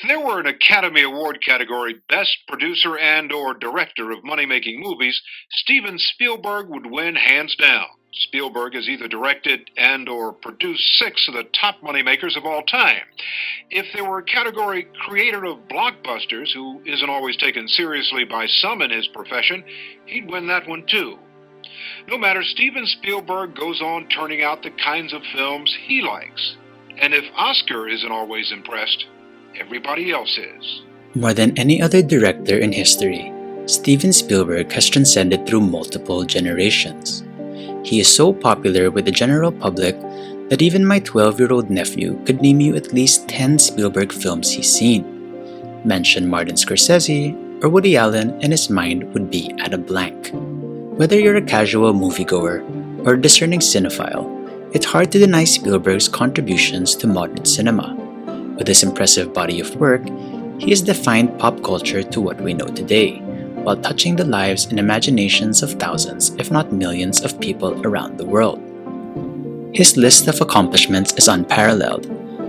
If there were an Academy Award category Best Producer and or Director of Money-Making Movies, Steven Spielberg would win hands down. Spielberg has either directed and or produced 6 of the top moneymakers of all time. If there were a category Creator of Blockbusters, who isn't always taken seriously by some in his profession, he'd win that one too. No matter, Steven Spielberg goes on turning out the kinds of films he likes. And if Oscar isn't always impressed, everybody else is. More than any other director in history, Steven Spielberg has transcended through multiple generations. He is so popular with the general public that even my 12-year-old nephew could name you at least 10 Spielberg films he's seen. Mention Martin Scorsese or Woody Allen and his mind would be at a blank. Whether you're a casual moviegoer or a discerning cinephile, it's hard to deny Spielberg's contributions to modern cinema. With his impressive body of work, he has defined pop culture to what we know today, while touching the lives and imaginations of thousands, if not millions, of people around the world. His list of accomplishments is unparalleled.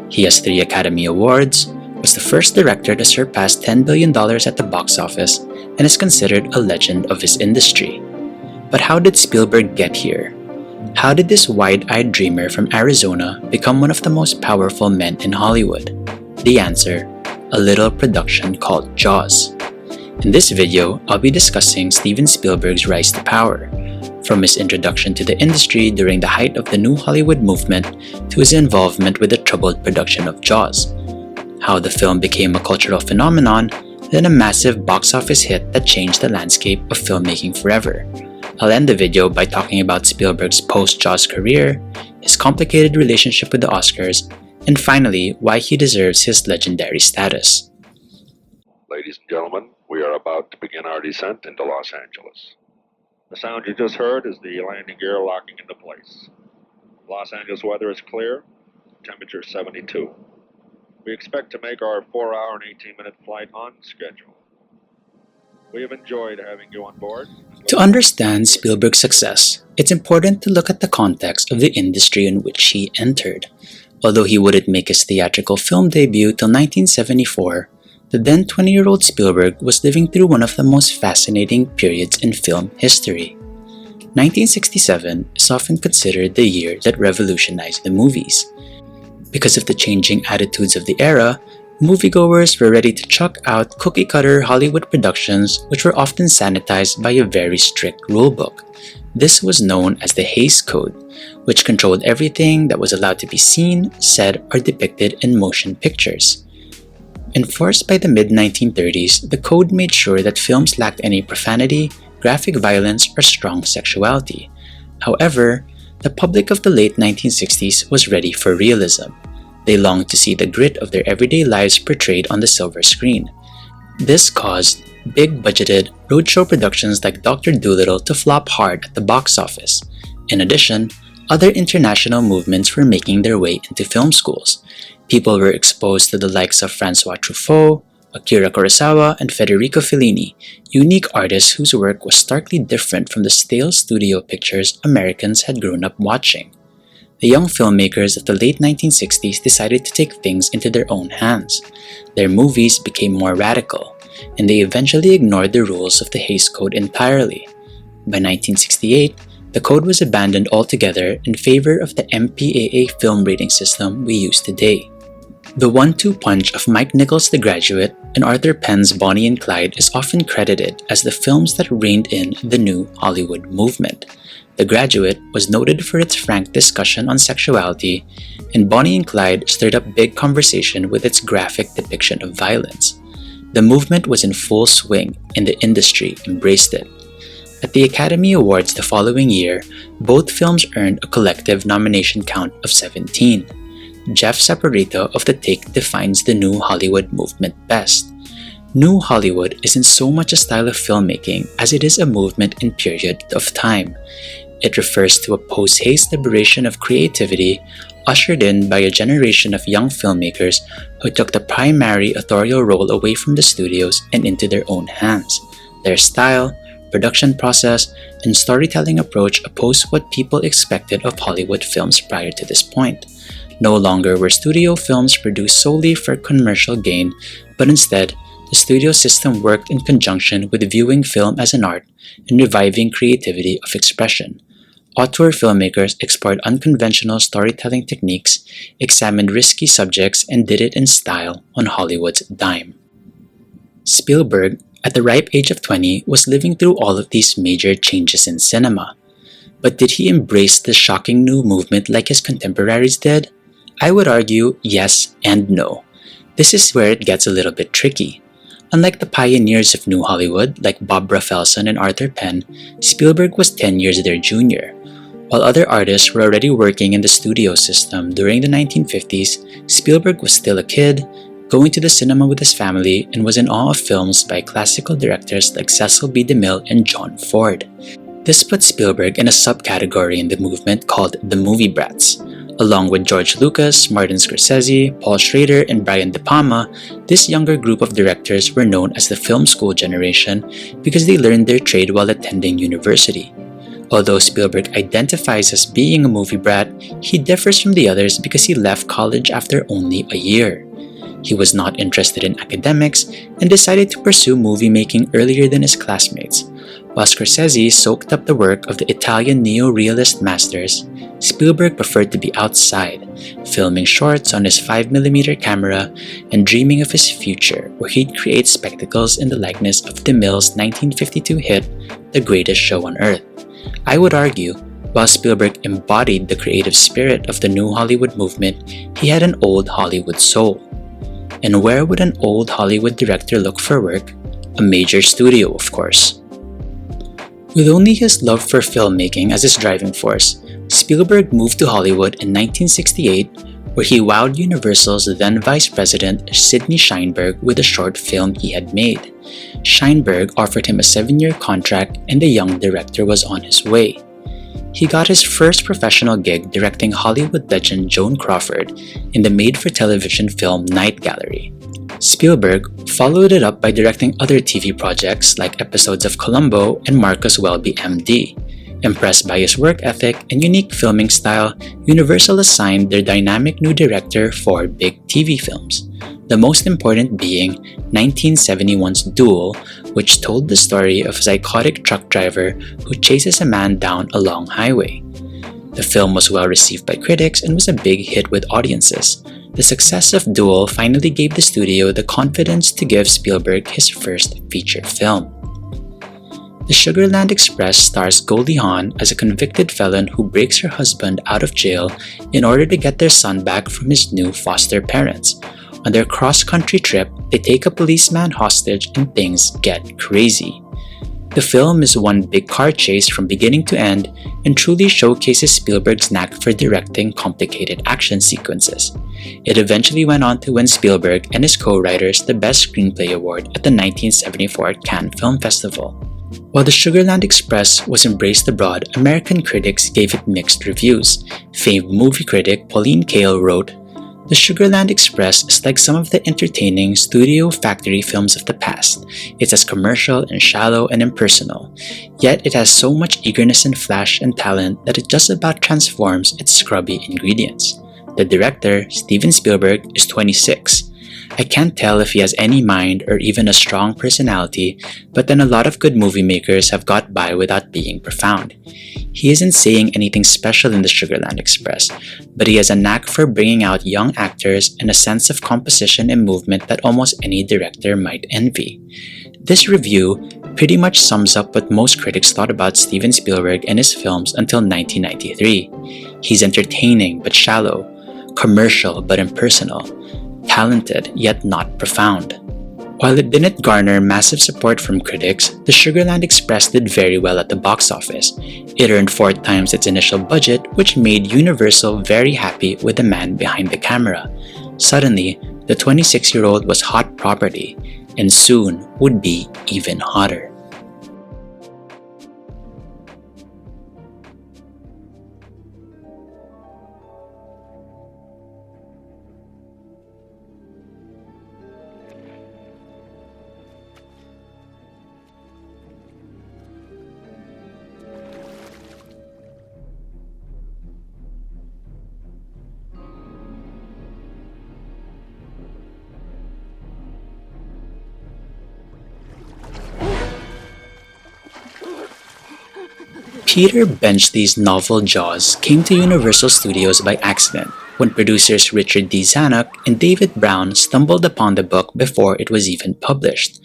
He has 3 Academy Awards, was the first director to surpass $10 billion at the box office, and is considered a legend of his industry. But how did Spielberg get here? How did this wide-eyed dreamer from Arizona become one of the most powerful men in Hollywood? The answer: a little production called Jaws. In this video, I'll be discussing Steven Spielberg's rise to power, from his introduction to the industry during the height of the New Hollywood movement to his involvement with the troubled production of Jaws, how the film became a cultural phenomenon, then a massive box office hit that changed the landscape of filmmaking forever. I'll end the video by talking about Spielberg's post-Jaws career, his complicated relationship with the Oscars, and finally, why he deserves his legendary status. Ladies and gentlemen, we are about to begin our descent into Los Angeles. The sound you just heard is the landing gear locking into place. Los Angeles weather is clear, temperature 72. We expect to make our 4-hour and 18-minute flight on schedule. We have enjoyed having you on board. To understand Spielberg's success, it's important to look at the context of the industry in which he entered. Although he wouldn't make his theatrical film debut till 1974, the then 20-year-old Spielberg was living through one of the most fascinating periods in film history. 1967 is often considered the year that revolutionized the movies. Because of the changing attitudes of the era, moviegoers were ready to chuck out cookie-cutter Hollywood productions which were often sanitized by a very strict rulebook. This was known as the Hays Code, which controlled everything that was allowed to be seen, said, or depicted in motion pictures. Enforced by the mid-1930s, the code made sure that films lacked any profanity, graphic violence, or strong sexuality. However, the public of the late 1960s was ready for realism. They longed to see the grit of their everyday lives portrayed on the silver screen. This caused big-budgeted roadshow productions like Dr. Doolittle to flop hard at the box office. In addition, other international movements were making their way into film schools. People were exposed to the likes of Francois Truffaut, Akira Kurosawa, and Federico Fellini, unique artists whose work was starkly different from the stale studio pictures Americans had grown up watching. The young filmmakers of the late 1960s decided to take things into their own hands. Their movies became more radical, and they eventually ignored the rules of the Hays Code entirely. By 1968, the code was abandoned altogether in favor of the MPAA film rating system we use today. The 1-2 punch of Mike Nichols' The Graduate and Arthur Penn's Bonnie and Clyde is often credited as the films that reined in the new Hollywood movement. The Graduate was noted for its frank discussion on sexuality, and Bonnie and Clyde stirred up big conversation with its graphic depiction of violence. The movement was in full swing, and the industry embraced it. At the Academy Awards the following year, both films earned a collective nomination count of 17. Jeff Saporito of The Take defines the New Hollywood movement best. New Hollywood isn't so much a style of filmmaking as it is a movement and period of time. It refers to a post-Hays liberation of creativity ushered in by a generation of young filmmakers who took the primary authorial role away from the studios and into their own hands. Their style, production process, and storytelling approach opposed what people expected of Hollywood films prior to this point. No longer were studio films produced solely for commercial gain, but instead, the studio system worked in conjunction with viewing film as an art and reviving creativity of expression. Auteur filmmakers explored unconventional storytelling techniques, examined risky subjects, and did it in style on Hollywood's dime. Spielberg, at the ripe age of 20, was living through all of these major changes in cinema. But did he embrace the shocking new movement like his contemporaries did? I would argue yes and no. This is where it gets a little bit tricky. Unlike the pioneers of New Hollywood like Bob Rafelson and Arthur Penn, Spielberg was 10 years their junior. While other artists were already working in the studio system during the 1950s, Spielberg was still a kid, going to the cinema with his family, and was in awe of films by classical directors like Cecil B. DeMille and John Ford. This put Spielberg in a subcategory in the movement called the movie brats. Along with George Lucas, Martin Scorsese, Paul Schrader, and Brian De Palma, this younger group of directors were known as the film school generation because they learned their trade while attending university. Although Spielberg identifies as being a movie brat, he differs from the others because he left college after only a year. He was not interested in academics and decided to pursue movie making earlier than his classmates. While Scorsese soaked up the work of the Italian neo-realist masters, Spielberg preferred to be outside, filming shorts on his 5mm camera and dreaming of his future where he'd create spectacles in the likeness of DeMille's 1952 hit, The Greatest Show on Earth. I would argue, while Spielberg embodied the creative spirit of the New Hollywood movement, he had an old Hollywood soul. And where would an old Hollywood director look for work? A major studio, of course. With only his love for filmmaking as his driving force, Spielberg moved to Hollywood in 1968, where he wowed Universal's then Vice President Sidney Sheinberg with a short film he had made. Sheinberg offered him a 7-year contract and the young director was on his way. He got his first professional gig directing Hollywood legend Joan Crawford in the made-for-television film Night Gallery. Spielberg followed it up by directing other TV projects like episodes of Columbo and Marcus Welby, MD. Impressed by his work ethic and unique filming style, Universal assigned their dynamic new director 4 big TV films, the most important being 1971's Duel, which told the story of a psychotic truck driver who chases a man down a long highway. The film was well received by critics and was a big hit with audiences. The success of Duel finally gave the studio the confidence to give Spielberg his first feature film. The Sugarland Express stars Goldie Hawn as a convicted felon who breaks her husband out of jail in order to get their son back from his new foster parents. On their cross-country trip, they take a policeman hostage and things get crazy. The film is one big car chase from beginning to end and truly showcases Spielberg's knack for directing complicated action sequences. It eventually went on to win Spielberg and his co-writers the Best Screenplay Award at the 1974 Cannes Film Festival. While the Sugarland Express was embraced abroad, American critics gave it mixed reviews. Famed movie critic Pauline Kael wrote, "The Sugarland Express is like some of the entertaining studio factory films of the past. It's as commercial and shallow and impersonal, yet it has so much eagerness and flash and talent that it just about transforms its scrubby ingredients." The director, Steven Spielberg, is 26. I can't tell if he has any mind or even a strong personality, but then a lot of good movie makers have got by without being profound. He isn't saying anything special in the Sugarland Express, but he has a knack for bringing out young actors and a sense of composition and movement that almost any director might envy. This review pretty much sums up what most critics thought about Steven Spielberg and his films until 1993. He's entertaining but shallow, commercial but impersonal, talented yet not profound. While it didn't garner massive support from critics, the Sugarland Express did very well at the box office. It earned 4 times its initial budget, which made Universal very happy with the man behind the camera. Suddenly, the 26-year-old was hot property, and soon would be even hotter. Peter Benchley's novel Jaws came to Universal Studios by accident when producers Richard D. Zanuck and David Brown stumbled upon the book before it was even published.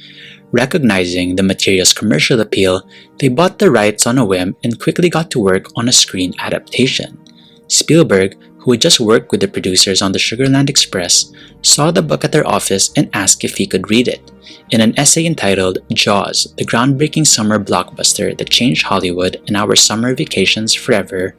Recognizing the material's commercial appeal, they bought the rights on a whim and quickly got to work on a screen adaptation. Spielberg, who had just worked with the producers on the Sugarland Express, saw the book at their office and asked if he could read it. In an essay entitled Jaws, the groundbreaking summer blockbuster that changed Hollywood and our summer vacations forever,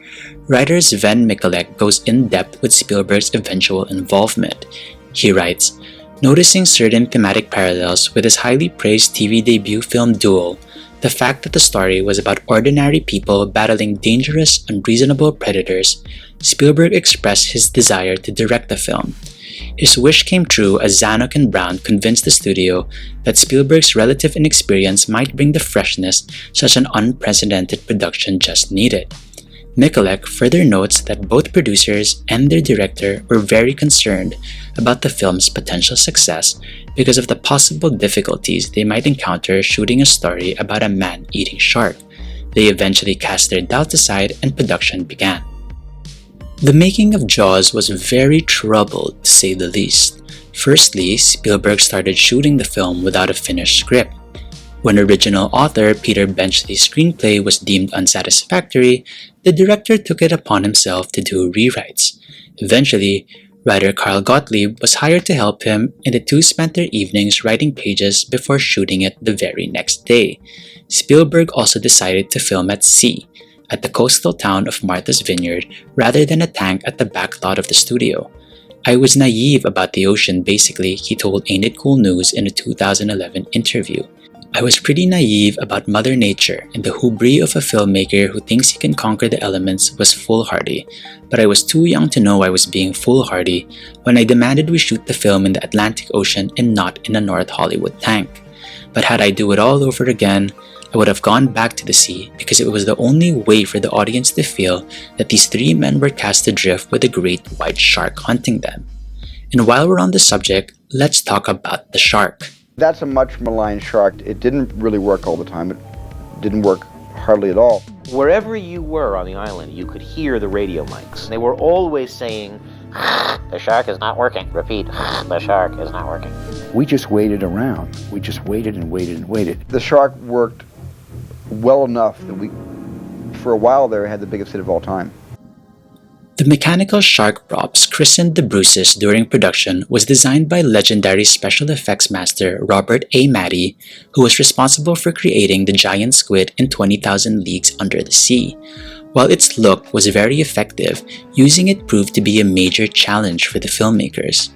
writer Sven Mikkelek goes in-depth with Spielberg's eventual involvement. He writes, noticing certain thematic parallels with his highly praised TV debut film Duel, the fact that the story was about ordinary people battling dangerous, unreasonable predators, Spielberg expressed his desire to direct the film. His wish came true as Zanuck and Brown convinced the studio that Spielberg's relative inexperience might bring the freshness such an unprecedented production just needed. Mikkelek further notes that both producers and their director were very concerned about the film's potential success because of the possible difficulties they might encounter shooting a story about a man-eating shark. They eventually cast their doubts aside and production began. The making of Jaws was very troubled, to say the least. Firstly, Spielberg started shooting the film without a finished script. When original author Peter Benchley's screenplay was deemed unsatisfactory, the director took it upon himself to do rewrites. Eventually, writer Carl Gottlieb was hired to help him, and the two spent their evenings writing pages before shooting it the very next day. Spielberg also decided to film at sea, at the coastal town of Martha's Vineyard, rather than a tank at the back lot of the studio. I was naive about the ocean basically, he told Ain't It Cool News in a 2011 interview. I was pretty naive about Mother Nature, and the hubris of a filmmaker who thinks he can conquer the elements was foolhardy, but I was too young to know I was being foolhardy when I demanded we shoot the film in the Atlantic Ocean and not in a North Hollywood tank. But had I do it all over again, I would have gone back to the sea because it was the only way for the audience to feel that these three men were cast adrift with a great white shark hunting them. And while we're on the subject, let's talk about the shark. That's a much maligned shark. It didn't really work all the time. It didn't work hardly at all. Wherever you were on the island, you could hear the radio mics. They were always saying, the shark is not working. Repeat, the shark is not working. We just waited around. We just waited and waited and waited. The shark worked well enough that we, for a while there, had the biggest hit of all time. The mechanical shark props christened the Bruces during production was designed by legendary special effects master Robert A. Matty, who was responsible for creating the giant squid in 20,000 Leagues Under the Sea. While its look was very effective, using it proved to be a major challenge for the filmmakers.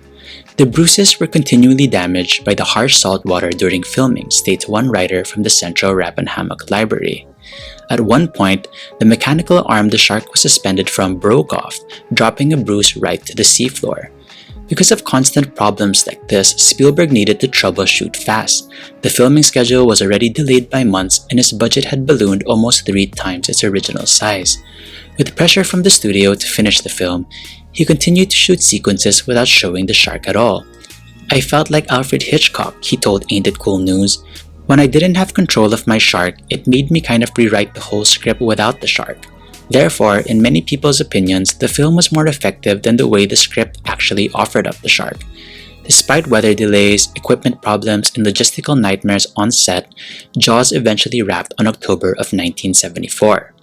The Bruces were continually damaged by the harsh salt water during filming, states one writer from the Central Rappahannock Library. At one point, the mechanical arm the shark was suspended from broke off, dropping a bruise right to the seafloor. Because of constant problems like this, Spielberg needed to troubleshoot fast. The filming schedule was already delayed by months and his budget had ballooned almost 3 times its original size. With pressure from the studio to finish the film, he continued to shoot sequences without showing the shark at all. I felt like Alfred Hitchcock, he told Ain't It Cool News. When I didn't have control of my shark, it made me kind of rewrite the whole script without the shark. Therefore, in many people's opinions, the film was more effective than the way the script actually offered up the shark. Despite weather delays, equipment problems, and logistical nightmares on set, Jaws eventually wrapped on October of 1974.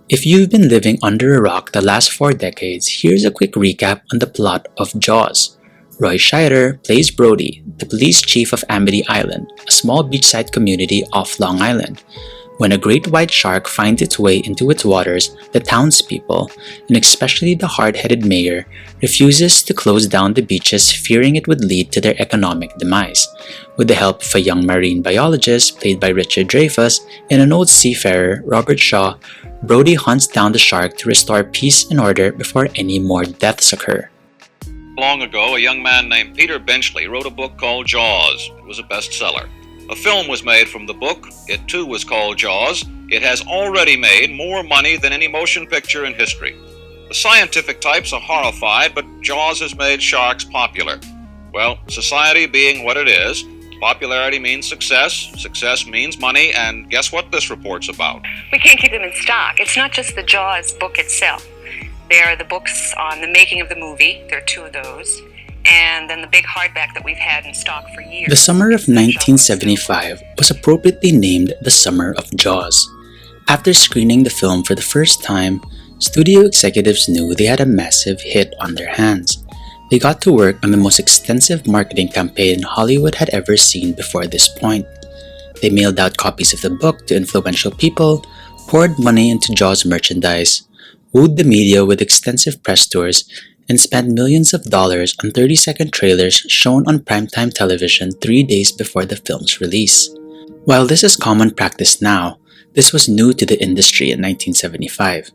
If you've been living under a rock the last 4 decades, here's a quick recap on the plot of Jaws. Roy Scheider plays Brody, the police chief of Amity Island, a small beachside community off Long Island. When a great white shark finds its way into its waters, the townspeople, and especially the hard-headed mayor, refuses to close down the beaches, fearing it would lead to their economic demise. With the help of a young marine biologist, played by Richard Dreyfuss, and an old seafarer, Robert Shaw, Brody hunts down the shark to restore peace and order before any more deaths occur. Long ago, a young man named Peter Benchley wrote a book called Jaws. It was a bestseller. A film was made from the book. It too was called Jaws. It has already made more money than any motion picture in history. The scientific types are horrified, but Jaws has made sharks popular. Well, society being what it is, Popularity means success, success means money, and guess what this report's about? We can't keep them in stock. It's not just the Jaws book itself. There are the books on the making of the movie. There are 2 of those. And then the big hardback that we've had in stock for years. The summer of 1975 was appropriately named the Summer of Jaws. After screening the film for the first time, studio executives knew they had a massive hit on their hands. They got to work on the most extensive marketing campaign Hollywood had ever seen before this point. They mailed out copies of the book to influential people, poured money into Jaws merchandise, wooed the media with extensive press tours, and spent millions of dollars on 30-second trailers shown on primetime television 3 days before the film's release. While this is common practice now, this was new to the industry in 1975.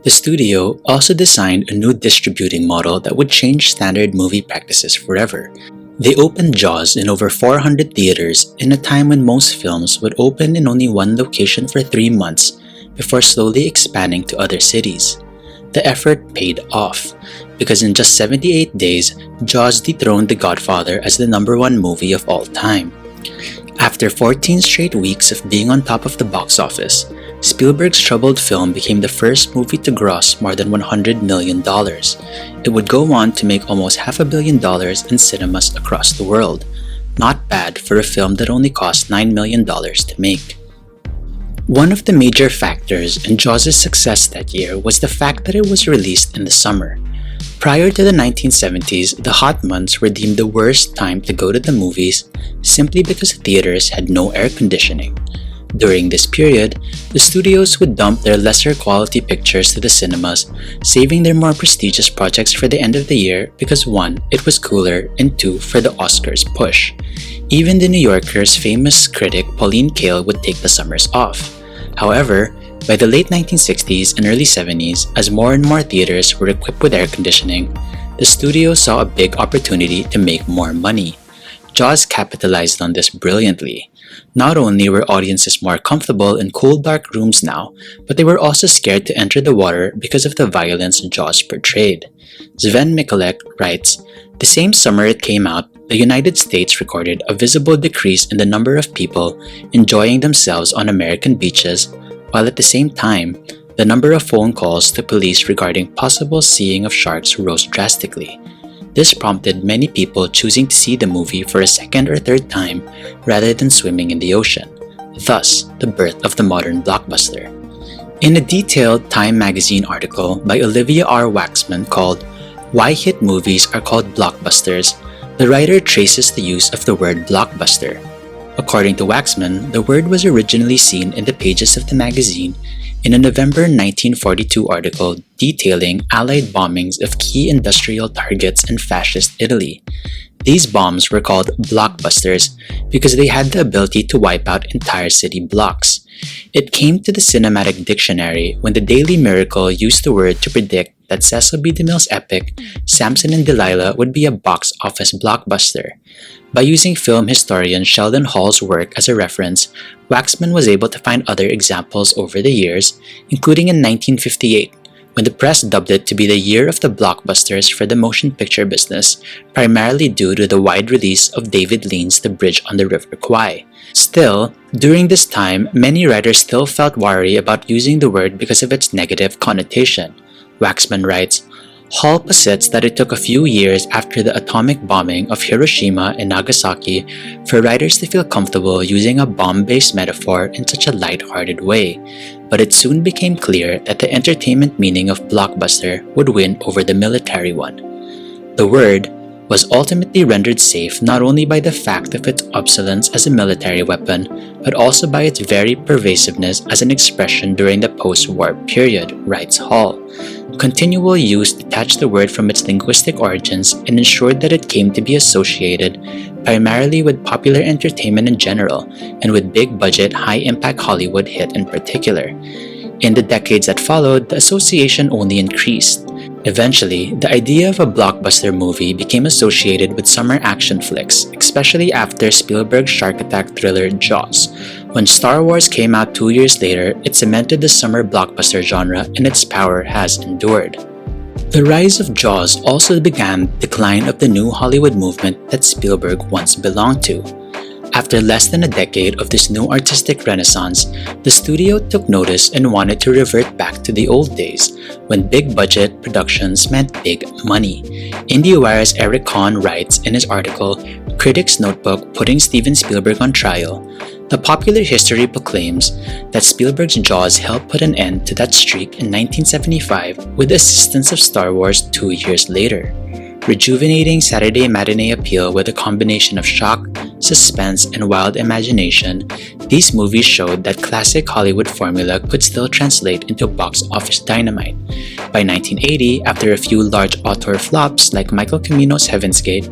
The studio also designed a new distributing model that would change standard movie practices forever. They opened Jaws in over 400 theaters in a time when most films would open in only one location for 3 months before slowly expanding to other cities. The effort paid off, because in just 78 days, Jaws dethroned The Godfather as the #1 movie of all time. After 14 straight weeks of being on top of the box office, Spielberg's troubled film became the first movie to gross more than $100 million. It would go on to make almost $500 million in cinemas across the world. Not bad for a film that only cost $9 million to make. One of the major factors in Jaws' success that year was the fact that it was released in the summer. Prior to the 1970s, the hot months were deemed the worst time to go to the movies simply because theaters had no air conditioning. During this period, the studios would dump their lesser quality pictures to the cinemas, saving their more prestigious projects for the end of the year because 1, it was cooler, and 2, for the Oscars push. Even the New Yorker's famous critic Pauline Kael would take the summers off. However, by the late 1960s and early 70s, as more and more theaters were equipped with air conditioning, the studio saw a big opportunity to make more money. Jaws capitalized on this brilliantly. Not only were audiences more comfortable in cool, dark rooms now, but they were also scared to enter the water because of the violence Jaws portrayed. Sven Mikulek writes, "The same summer it came out, the United States recorded a visible decrease in the number of people enjoying themselves on American beaches, while at the same time, the number of phone calls to police regarding possible seeing of sharks rose drastically. This prompted many people choosing to see the movie for a second or third time rather than swimming in the ocean, thus the birth of the modern blockbuster." In a detailed Time magazine article by Olivia R. Waxman called "Why Hit Movies Are Called Blockbusters," the writer traces the use of the word blockbuster. According to Waxman, the word was originally seen in the pages of the magazine in a November 1942 article detailing Allied bombings of key industrial targets in fascist Italy. These bombs were called blockbusters because they had the ability to wipe out entire city blocks. It came to the cinematic dictionary when the Daily Miracle used the word to predict that Cecil B. DeMille's epic, Samson and Delilah, would be a box office blockbuster. By using film historian Sheldon Hall's work as a reference, Waxman was able to find other examples over the years, including in 1958, when the press dubbed it to be the year of the blockbusters for the motion picture business, primarily due to the wide release of David Lean's The Bridge on the River Kwai. Still, during this time, many writers still felt wary about using the word because of its negative connotation. Waxman writes, "Hall posits that it took a few years after the atomic bombing of Hiroshima and Nagasaki for writers to feel comfortable using a bomb-based metaphor in such a light-hearted way, but it soon became clear that the entertainment meaning of blockbuster would win over the military one." The word was ultimately rendered safe not only by the fact of its obsolescence as a military weapon, but also by its very pervasiveness as an expression during the post-war period, writes Hall. Continual use detached the word from its linguistic origins and ensured that it came to be associated primarily with popular entertainment in general and with big-budget, high-impact Hollywood hit in particular. In the decades that followed, the association only increased. Eventually, the idea of a blockbuster movie became associated with summer action flicks, especially after Spielberg's shark attack thriller Jaws. When Star Wars came out 2 years later, it cemented the summer blockbuster genre, and its power has endured. The rise of Jaws also began the decline of the new Hollywood movement that Spielberg once belonged to. After less than a decade of this new artistic renaissance, the studio took notice and wanted to revert back to the old days, when big-budget productions meant big money. IndieWire's Eric Kahn writes in his article, Critics' Notebook Putting Steven Spielberg on Trial, the popular history proclaims that Spielberg's Jaws helped put an end to that streak in 1975 with the assistance of Star Wars 2 years later. Rejuvenating Saturday matinee appeal with a combination of shock, suspense, and wild imagination, these movies showed that classic Hollywood formula could still translate into box office dynamite. By 1980, after a few large auteur flops like Michael Cimino's Heaven's Gate,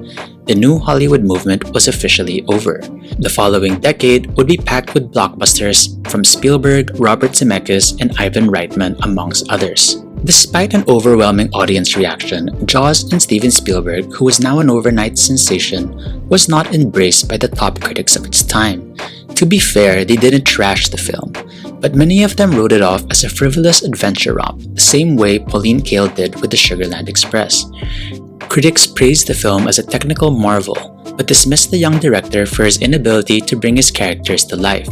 the new Hollywood movement was officially over. The following decade would be packed with blockbusters from Spielberg, Robert Zemeckis, and Ivan Reitman, amongst others. Despite an overwhelming audience reaction, Jaws and Steven Spielberg, who was now an overnight sensation, was not embraced by the top critics of its time. To be fair, they didn't trash the film, but many of them wrote it off as a frivolous adventure romp, the same way Pauline Kael did with the Sugarland Express. Critics praised the film as a technical marvel, but dismissed the young director for his inability to bring his characters to life.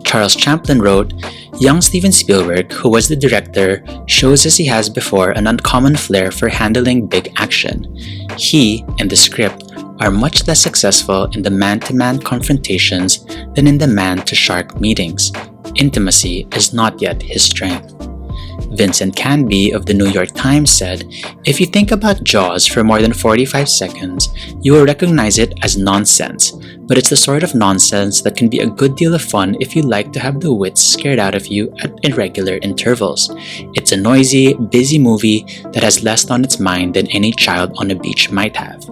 Charles Champlin wrote, Young Steven Spielberg, who was the director, shows as he has before an uncommon flair for handling big action. He and the script are much less successful in the man-to-man confrontations than in the man-to-shark meetings. Intimacy is not yet his strength. Vincent Canby of the New York Times said, If you think about Jaws for more than 45 seconds, you will recognize it as nonsense, but it's the sort of nonsense that can be a good deal of fun if you like to have the wits scared out of you at irregular intervals. It's a noisy, busy movie that has less on its mind than any child on a beach might have.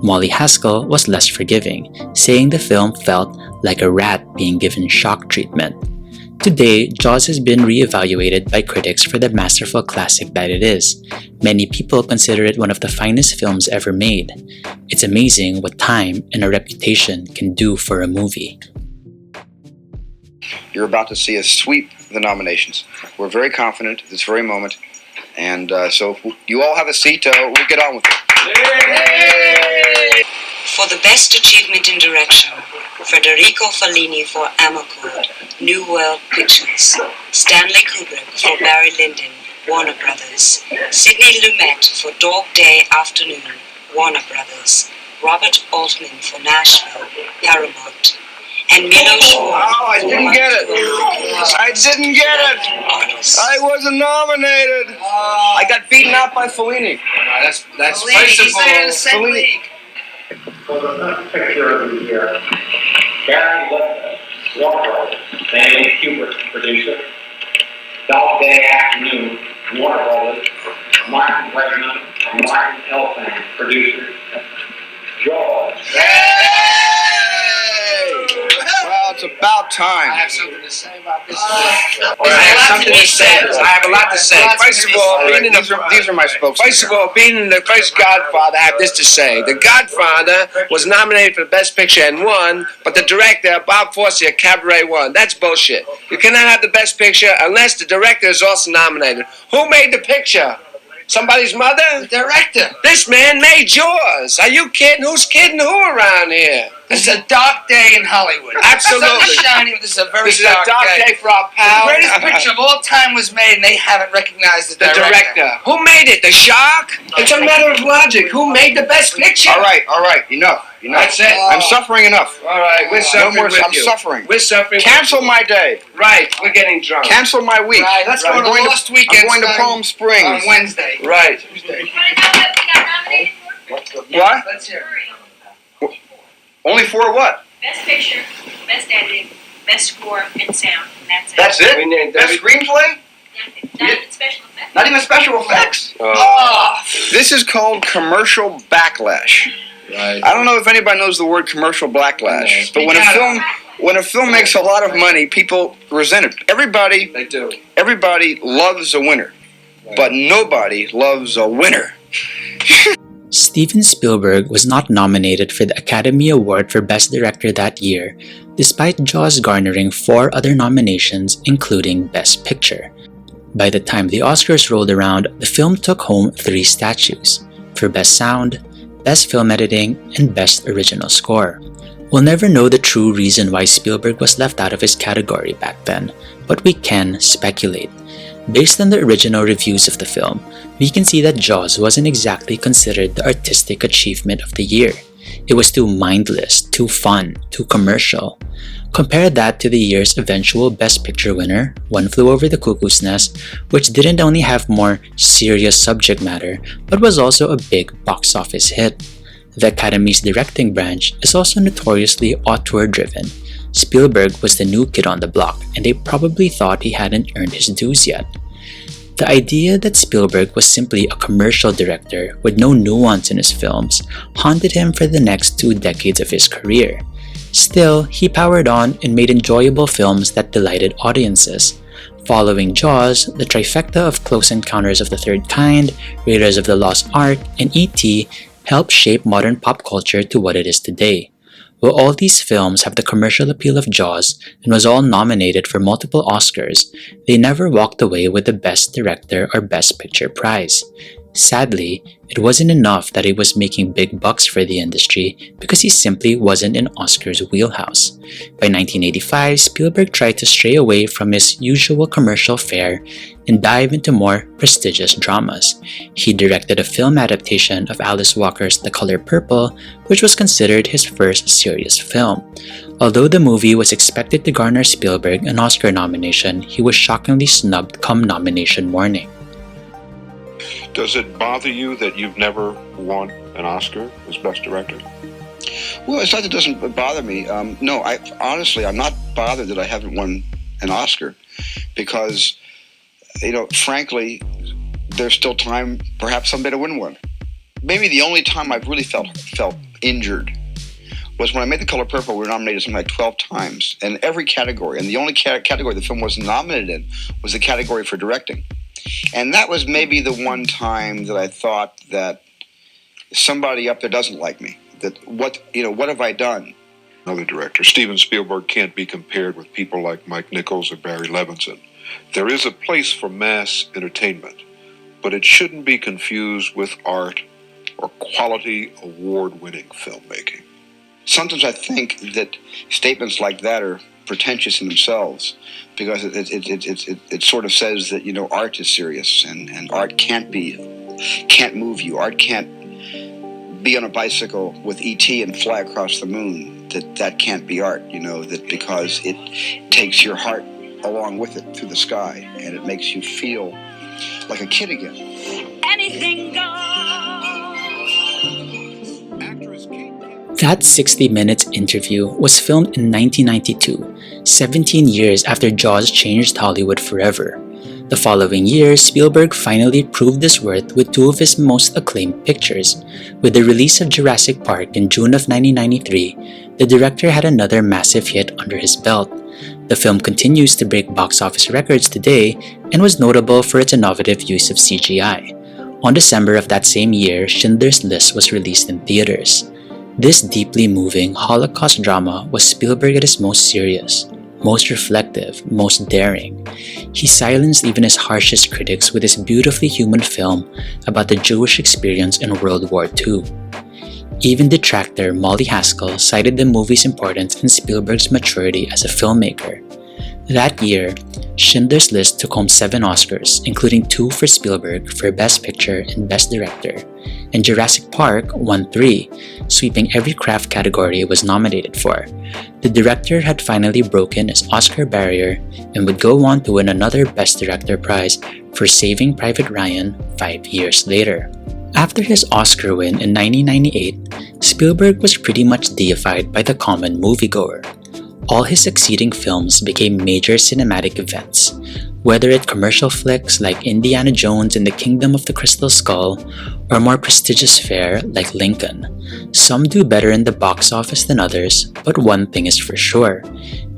Molly Haskell was less forgiving, saying the film felt like a rat being given shock treatment. Today, Jaws has been re-evaluated by critics for the masterful classic that it is. Many people consider it one of the finest films ever made. It's amazing what time and a reputation can do for a movie. You're about to see us sweep the nominations. We're very confident at this very moment, and so if you all have a seat, we'll get on with it. For the best achievement in direction, Federico Fellini for Amarcord, New World Pictures, Stanley Kubrick for Barry Lyndon, Warner Brothers, Sidney Lumet for Dog Day Afternoon, Warner Brothers, Robert Altman for Nashville, Paramount, and Milos Forman. Oh, I didn't get it. I didn't get it. I wasn't nominated. I got beaten out by Fellini. That's first of all, Fellini. For the best picture of the year, Barry Lyndon, Warner, Stanley Kubrick, producer, Dog Day Afternoon, Warner Brothers, Martin Bregman, and Martin Elfman, producer, Jaws. Well, it's about time. I have something to say about this. I have a lot to say. First of all, these are my spokesmen. First of all, being the first Godfather, I have this to say. The Godfather was nominated for the Best Picture and won, but the director, Bob Fosse of Cabaret, won. That's bullshit. You cannot have the Best Picture unless the director is also nominated. Who made the picture? Somebody's mother? The director. This man made yours. Are you kidding? Who's kidding who around here? This is a dark day in Hollywood. Absolutely. This is a very This is a dark day for our pal. The greatest picture of all time was made, and they haven't recognized the director. Who made it? The shark? It's a matter of logic. Who made the Best Picture? All right. Enough. That's it. I'm suffering enough. All right, we're suffering no more, with I'm you. suffering. We're suffering. Cancel my day. Right, we're getting drunk. Cancel my week. Right, let's go I'm to going Lost Weekend. I'm going to Palm Springs on Wednesday. Right. What? Let's hear. Only for what? Best picture, best editing, best score, and sound. And that's it. That's it? Best screenplay? Not even special effects. Not even special effects? This is called commercial backlash. Right. I don't know if anybody knows the word commercial backlash, but when a film makes a lot of money, people resent it. They do. Everybody loves a winner, but nobody loves a winner. Steven Spielberg was not nominated for the Academy Award for Best Director that year, despite Jaws garnering 4 other nominations, including Best Picture. By the time the Oscars rolled around, the film took home 3 statues, for Best Sound, Best Film Editing, and Best Original Score. We'll never know the true reason why Spielberg was left out of his category back then, but we can speculate. Based on the original reviews of the film, we can see that Jaws wasn't exactly considered the artistic achievement of the year. It was too mindless, too fun, too commercial. Compare that to the year's eventual Best Picture winner, One Flew Over the Cuckoo's Nest, which didn't only have more serious subject matter, but was also a big box office hit. The Academy's directing branch is also notoriously auteur-driven. Spielberg was the new kid on the block, and they probably thought he hadn't earned his dues yet. The idea that Spielberg was simply a commercial director with no nuance in his films haunted him for the next 2 decades of his career. Still, he powered on and made enjoyable films that delighted audiences. Following Jaws, the trifecta of Close Encounters of the Third Kind, Raiders of the Lost Ark, and E.T. helped shape modern pop culture to what it is today. While all these films have the commercial appeal of Jaws and was all nominated for multiple Oscars, they never walked away with the Best Director or Best Picture prize. Sadly, it wasn't enough that he was making big bucks for the industry because he simply wasn't in Oscar's wheelhouse. By 1985, Spielberg tried to stray away from his usual commercial fare and dive into more prestigious dramas. He directed a film adaptation of Alice Walker's The Color Purple, which was considered his first serious film. Although the movie was expected to garner Spielberg an Oscar nomination, he was shockingly snubbed come nomination morning. Does it bother you that you've never won an Oscar as Best Director? Well, it's not that it doesn't bother me. No, I'm not bothered that I haven't won an Oscar because, frankly, there's still time perhaps someday to win one. Maybe the only time I've really felt injured was when I made The Color Purple. We were nominated something like 12 times in every category, and the only category the film wasn't nominated in was the category for directing. And that was maybe the one time that I thought that somebody up there doesn't like me. That what have I done? Another director, Steven Spielberg, can't be compared with people like Mike Nichols or Barry Levinson. There is a place for mass entertainment, but it shouldn't be confused with art or quality award-winning filmmaking. Sometimes I think that statements like that are pretentious in themselves, because it sort of says that art is serious and art can't move you. Art can't be on a bicycle with E.T. and fly across the moon. That can't be art. That because it takes your heart along with it through the sky and it makes you feel like a kid again. Anything goes. That 60 Minutes interview was filmed in 1992, 17 years after Jaws changed Hollywood forever. The following year, Spielberg finally proved his worth with 2 of his most acclaimed pictures. With the release of Jurassic Park in June of 1993, the director had another massive hit under his belt. The film continues to break box office records today and was notable for its innovative use of CGI. On December of that same year, Schindler's List was released in theaters. This deeply moving Holocaust drama was Spielberg at his most serious, most reflective, most daring. He silenced even his harshest critics with his beautifully human film about the Jewish experience in World War II. Even detractor Molly Haskell cited the movie's importance in Spielberg's maturity as a filmmaker. That year, Schindler's List took home 7 Oscars, including 2 for Spielberg for Best Picture and Best Director, and Jurassic Park won 3, sweeping every craft category it was nominated for. The director had finally broken his Oscar barrier and would go on to win another Best Director prize for Saving Private Ryan 5 years later. After his Oscar win in 1998, Spielberg was pretty much deified by the common moviegoer. All his succeeding films became major cinematic events, whether it commercial flicks like Indiana Jones and the Kingdom of the Crystal Skull, or more prestigious fare like Lincoln. Some do better in the box office than others, but one thing is for sure.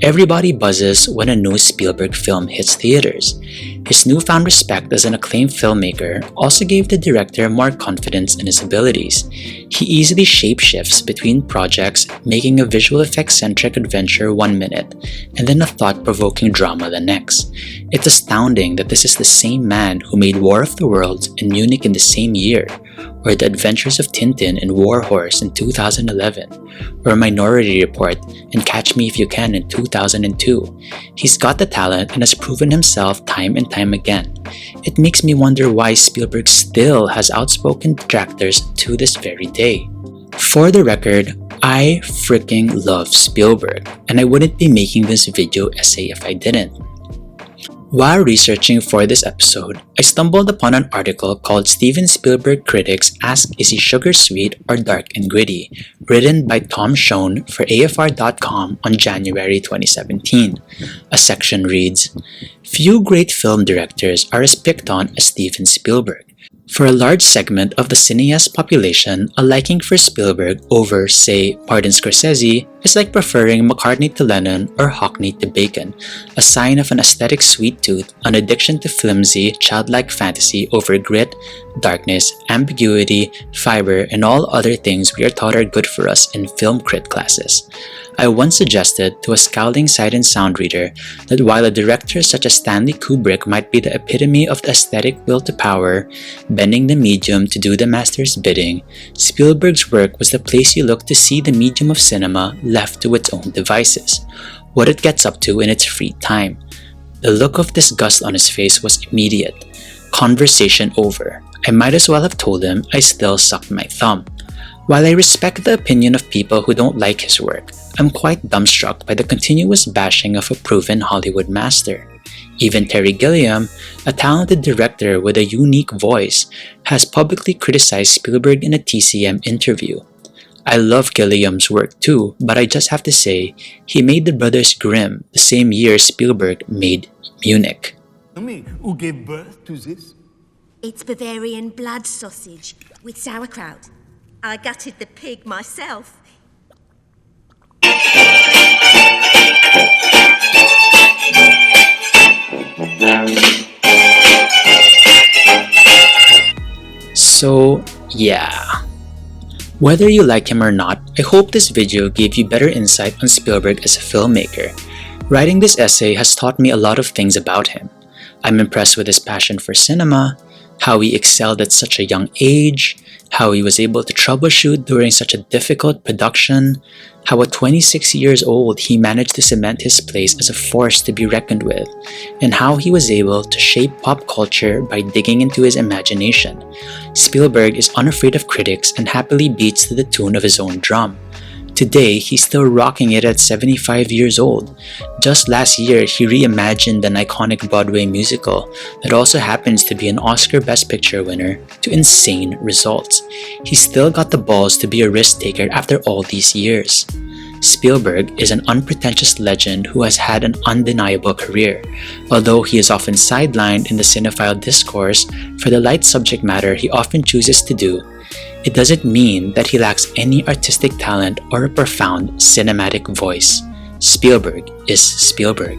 Everybody buzzes when a new Spielberg film hits theaters. His newfound respect as an acclaimed filmmaker also gave the director more confidence in his abilities. He easily shapeshifts between projects, making a visual effects-centric adventure one minute, and then a thought-provoking drama the next. It's astounding that this is the same man who made War of the Worlds and Munich in the same year. or The Adventures of Tintin and War Horse in 2011, or Minority Report and Catch Me If You Can in 2002. He's got the talent and has proven himself time and time again. It makes me wonder why Spielberg still has outspoken detractors to this very day. For the record, I freaking love Spielberg, and I wouldn't be making this video essay if I didn't. While researching for this episode, I stumbled upon an article called Steven Spielberg Critics Ask Is He Sugar Sweet or Dark and Gritty, written by Tom Schoen for AFR.com on January 2017. A section reads, "Few great film directors are as picked on as Steven Spielberg. For a large segment of the cineast population, a liking for Spielberg over, say, Martin Scorsese is like preferring McCartney to Lennon or Hockney to Bacon, a sign of an aesthetic sweet tooth, an addiction to flimsy, childlike fantasy over grit, darkness, ambiguity, fiber, and all other things we are taught are good for us in film crit classes. I once suggested to a scowling sight and sound reader that while a director such as Stanley Kubrick might be the epitome of the aesthetic will to power, bending the medium to do the master's bidding, Spielberg's work was the place you looked to see the medium of cinema left to its own devices, what it gets up to in its free time. The look of disgust on his face was immediate. Conversation over. I might as well have told him I still sucked my thumb. While I respect the opinion of people who don't like his work, I'm quite dumbstruck by the continuous bashing of a proven Hollywood master. Even Terry Gilliam, a talented director with a unique voice, has publicly criticized Spielberg in a TCM interview. I love Gilliam's work too, but I just have to say, he made The Brothers Grimm the same year Spielberg made Munich." Who gave birth to this? It's Bavarian blood sausage with sauerkraut. I gutted the pig myself. So, yeah. Whether you like him or not, I hope this video gave you better insight on Spielberg as a filmmaker. Writing this essay has taught me a lot of things about him. I'm impressed with his passion for cinema, how he excelled at such a young age, how he was able to troubleshoot during such a difficult production, how at 26 years old he managed to cement his place as a force to be reckoned with, and how he was able to shape pop culture by digging into his imagination. Spielberg is unafraid of critics and happily beats to the tune of his own drum. Today, he's still rocking it at 75 years old. Just last year, he reimagined an iconic Broadway musical that also happens to be an Oscar Best Picture winner to insane results. He's still got the balls to be a risk taker after all these years. Spielberg is an unpretentious legend who has had an undeniable career. Although he is often sidelined in the cinephile discourse for the light subject matter he often chooses to do, it doesn't mean that he lacks any artistic talent or a profound cinematic voice. Spielberg is Spielberg.